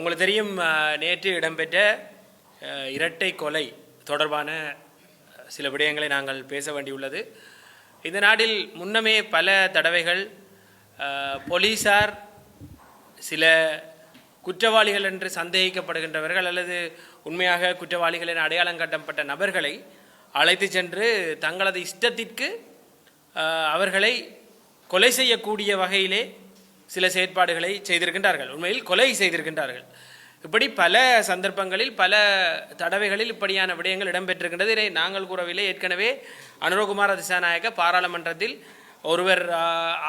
உங்களுக்கு தெரியும், நேற்று இடம்பெற்ற இரட்டை கொலை தொடர்பான சில விடயங்களை நாங்கள் பேச வேண்டியுள்ளது. இந்த நாட்டில் முன்னமே பல தடவைகள் போலீசார் சில குற்றவாளிகள் என்று சந்தேகிக்கப்படுகின்றவர்கள் அல்லது உண்மையாக குற்றவாளிகள் என அடையாளம் காட்டப்பட்ட நபர்களை அழைத்து சென்று தங்களது இஷ்டத்திற்கு அவர்களை கொலை செய்யக்கூடிய வகையிலே சில செயற்பாடுகளை செய்திருக்கின்றார்கள். உண்மையில் கொலை செய்திருக்கின்றார்கள். இப்படி பல சந்தர்ப்பங்களில் பல தடவைகளில் இப்படியான விடயங்கள் இடம்பெற்றிருக்கின்றது. இதை நாங்கள் கூறவில்லை. ஏற்கனவே அனுரகுமார திசாநாயக்க பாராளுமன்றத்தில் ஒருவர்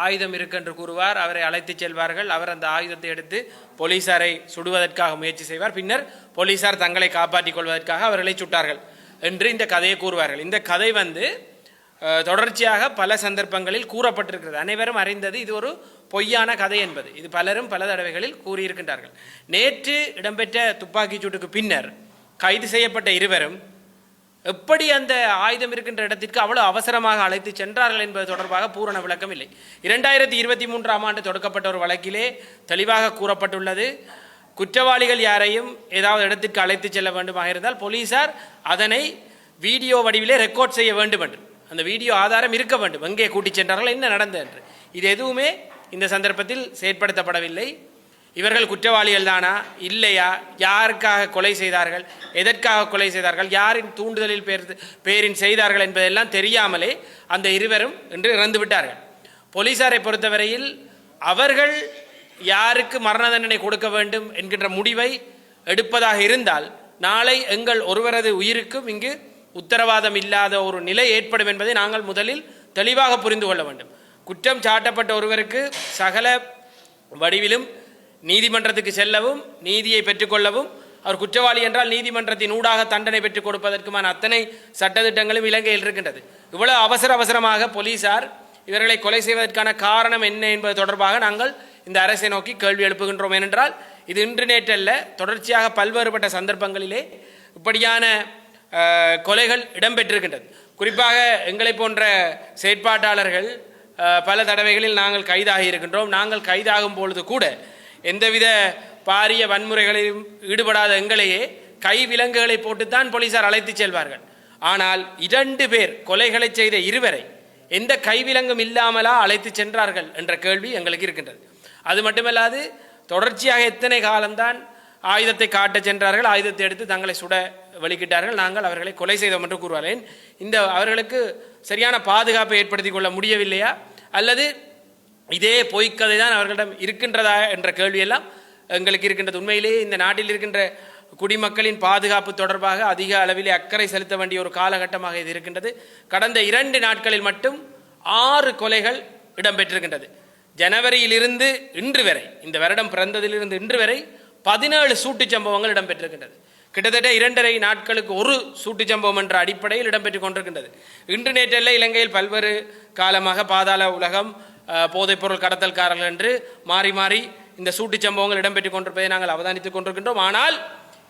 ஆயுதம் இருக்கென்று கூறுவார், அவரை அழைத்து செல்வார்கள். அவர் அந்த ஆயுதத்தை எடுத்து போலீசாரை சுடுவதற்காக முயற்சி செய்வார். பின்னர் போலீசார் தங்களை காப்பாற்றிக் கொள்வதற்காக அவர்களை சுட்டார்கள் என்று இந்த கதையை கூறுவார்கள். இந்த கதை தொடர்ச்சியாக பல சந்தர்ப்பங்களில் கூறப்பட்டிருக்கிறது. அனைவரும் அறிந்தது இது ஒரு பொய்யான கதை என்பது. இது பலரும் பல தடவைகளில் கூறியிருக்கின்றார்கள். நேற்று இடம்பெற்ற துப்பாக்கிச் சூட்டுக்கு பின்னர் கைது செய்யப்பட்ட இருவரும் எப்படி அந்த ஆயுதம் இருக்கின்ற இடத்திற்கு அவ்வளவு அவசரமாக அழைத்து சென்றார்கள் என்பது தொடர்பாக பூரண விளக்கம் இல்லை. 2023ஆம் ஆண்டு தொடக்கப்பட்ட ஒரு வழக்கிலே தெளிவாக கூறப்பட்டுள்ளது, குற்றவாளிகள் யாரையும் ஏதாவது இடத்திற்கு அழைத்து செல்ல வேண்டுமாக இருந்தால் போலீசார் அதனை வீடியோ வடிவிலே ரெக்கார்ட் செய்ய வேண்டும் என்று, அந்த வீடியோ ஆதாரம் இருக்க வேண்டும், எங்கே கூட்டிச் சென்றார்கள், என்ன நடந்தது என்று. இது எதுவுமே இந்த சந்தர்ப்பத்தில் செயற்படுத்தப்படவில்லை. இவர்கள் குற்றவாளிகள் தானா இல்லையா, யாருக்காக கொலை செய்தார்கள், எதற்காக கொலை செய்தார்கள், யாரின் தூண்டுதலில் பேரின் செய்தார்கள் என்பதெல்லாம் தெரியாமலே அந்த இருவரும் இன்று இறந்து விட்டார்கள். போலீசாரை பொறுத்தவரையில் அவர்கள் யாருக்கு மரண தண்டனை கொடுக்க வேண்டும் என்கின்ற முடிவை எடுப்பதாக இருந்தால் நாளை எங்கள் ஒருவரது உயிருக்கும் இங்கு உத்தரவாதம் இல்லாத ஒரு நிலை ஏற்படும் என்பதை நாங்கள் முதலில் தெளிவாக புரிந்து கொள்ள வேண்டும். குற்றம் சாட்டப்பட்ட ஒருவருக்கு சகல வடிவிலும் நீதிமன்றத்துக்கு செல்லவும் நீதியை பெற்றுக்கொள்ளவும், அவர் குற்றவாளி என்றால் நீதிமன்றத்தின் ஊடாக தண்டனை பெற்றுக் கொடுப்பதற்குமான அத்தனை சட்டத்திட்டங்களும் இலங்கையில் இருக்கின்றது. இவ்வளவு அவசரமாக போலீசார் இவர்களை கொலை செய்வதற்கான காரணம் என்ன என்பது தொடர்பாக நாங்கள் இந்த அரசை நோக்கி கேள்வி எழுப்புகின்றோம். ஏனென்றால் இது இன்று நேற்றல்ல, தொடர்ச்சியாக பல்வேறுபட்ட சந்தர்ப்பங்களிலே இப்படியான கொலைகள் இடம்பெற்றிருக்கின்றது. குறிப்பாக எங்களை போன்ற செயற்பாட்டாளர்கள் பல தடவைகளில் நாங்கள் கைதாகி இருக்கின்றோம். நாங்கள் கைதாகும் பொழுது கூட எந்தவித பாரிய வன்முறைகளிலும் ஈடுபடாத எங்களையே கை விலங்குகளை போட்டுத்தான் போலீசார் அழைத்து செல்வார்கள். ஆனால் 2 பேர் கொலைகளை செய்த இருவரை எந்த கைவிலங்கும் இல்லாமலா அழைத்து சென்றார்கள் என்ற கேள்வி எங்களுக்கு இருக்கின்றது. அது மட்டுமல்லாது தொடர்ச்சியாக எத்தனை காலம்தான் ஆயுதத்தை காட்ட சென்றார்கள், ஆயுதத்தை எடுத்து தங்களை சுட வழிகிட்டார்கள், நாங்கள் அவர்களை கொலை செய்தோம் என்று கூறுவார்கள். இந்த அவர்களுக்கு சரியான பாதுகாப்பை ஏற்படுத்தி கொள்ள முடியவில்லையா, அல்லது இதே பொய்க்கதை தான் அவர்களிடம் இருக்கின்றதா என்ற கேள்வியெல்லாம் எங்களுக்கு இருக்கின்றது. உண்மையிலேயே இந்த நாட்டில் இருக்கின்ற குடிமக்களின் பாதுகாப்பு தொடர்பாக அதிக அளவிலே அக்கறை செலுத்த வேண்டிய ஒரு காலகட்டமாக இது இருக்கின்றது. கடந்த 2 நாட்களில் மட்டும் 6 கொலைகள் இடம்பெற்றிருக்கின்றது. ஜனவரியிலிருந்து இன்று வரை, இந்த வருடம் பிறந்ததிலிருந்து இன்று வரை 17 சூட்டு சம்பவங்கள் இடம்பெற்றிருக்கின்றது. கிட்டத்தட்ட 2.5 நாட்களுக்கு ஒரு சூட்டு சம்பவம் என்ற அடிப்படையில் இடம்பெற்றுக் கொண்டிருக்கின்றது. இன்று நேற்றல்ல, இலங்கையில் பல்வேறு காலமாக பாதாள உலகம், போதைப்பொருள் கடத்தல்காரர்கள் என்று மாறி மாறி இந்த சூட்டு சம்பவங்கள் இடம்பெற்றுக் கொண்டிருப்பதை நாங்கள் அவதானித்துக் கொண்டிருக்கின்றோம். ஆனால்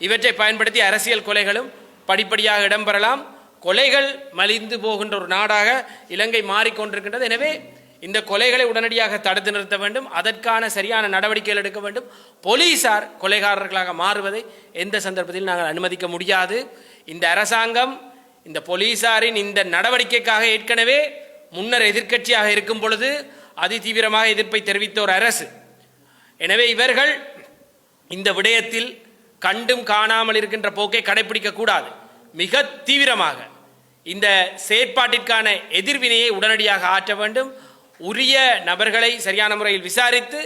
இவற்றை பயன்படுத்தி அரசியல் கொலைகளும் படிப்படியாக இடம்பெறலாம். கொலைகள் மலிந்து போகின்ற ஒரு நாடாக இலங்கை மாறிக்கொண்டிருக்கின்றது. எனவே இந்த கொலைகளை உடனடியாக தடுத்து நிறுத்த வேண்டும், அதற்கான சரியான நடவடிக்கைகள் எடுக்க வேண்டும். போலீசார் கொலைகாரர்களாக மாறுவதை எந்த சந்தர்ப்பத்தில் நாங்கள் அனுமதிக்க முடியாது. இந்த அரசாங்கம் இந்த போலீசாரின் இந்த நடவடிக்கைக்காக ஏற்கனவே முன்னர் எதிர்க்கட்சியாக இருக்கும் பொழுது அதிதீவிரமாக எதிர்ப்பை தெரிவித்த ஒரு அரசு. எனவே இவர்கள் இந்த விடயத்தில் கண்டும் காணாமல் இருக்கின்ற போக்கை கடைபிடிக்க கூடாது. மிக தீவிரமாக இந்த செயற்பாட்டிற்கான எதிர்வினையை உடனடியாக ஆற்ற வேண்டும். உரிய நபர்களை சரியான முறையில் விசாரித்து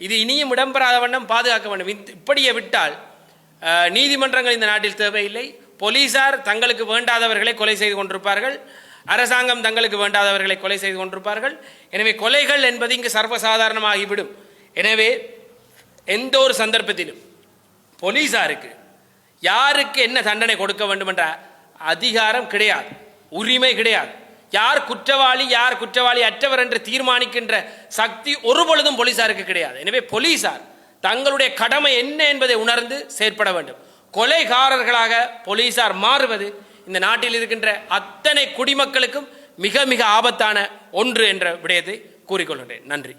இது இனியும் இடம்பெறாத வண்ணம் பாதுகாக்க வேண்டும். இப்படியே விட்டால் நீதிமன்றங்கள் இந்த நாட்டில் தேவையில்லை. போலீசார் தங்களுக்கு வேண்டாதவர்களை கொலை செய்து கொண்டிருப்பார்கள், அரசாங்கம் தங்களுக்கு வேண்டாதவர்களை கொலை செய்து கொண்டிருப்பார்கள். எனவே கொலைகள் என்பது இங்கு சர்வசாதாரணமாகிவிடும். எனவே எந்த ஒரு சந்தர்ப்பத்திலும் போலீசாருக்கு யாருக்கு என்ன தண்டனை கொடுக்க வேண்டும் என்ற அதிகாரம் கிடையாது, உரிமை கிடையாது. யார் குற்றவாளி யார் குற்றவாளி அற்றவர் என்று தீர்மானிக்கின்ற சக்தி ஒருபொழுதும் போலீசாருக்கு கிடையாது. எனவே போலீசார் தங்களுடைய கடமை என்ன என்பதை உணர்ந்து செயற்பட வேண்டும். கொலைகாரர்களாக போலீசார் மாறுவது இந்த நாட்டில் இருக்கின்ற அத்தனை குடிமக்களுக்கும் மிக மிக ஆபத்தான ஒன்று என்ற விடயத்தை கூறிக்கொள்கின்றேன். நன்றி.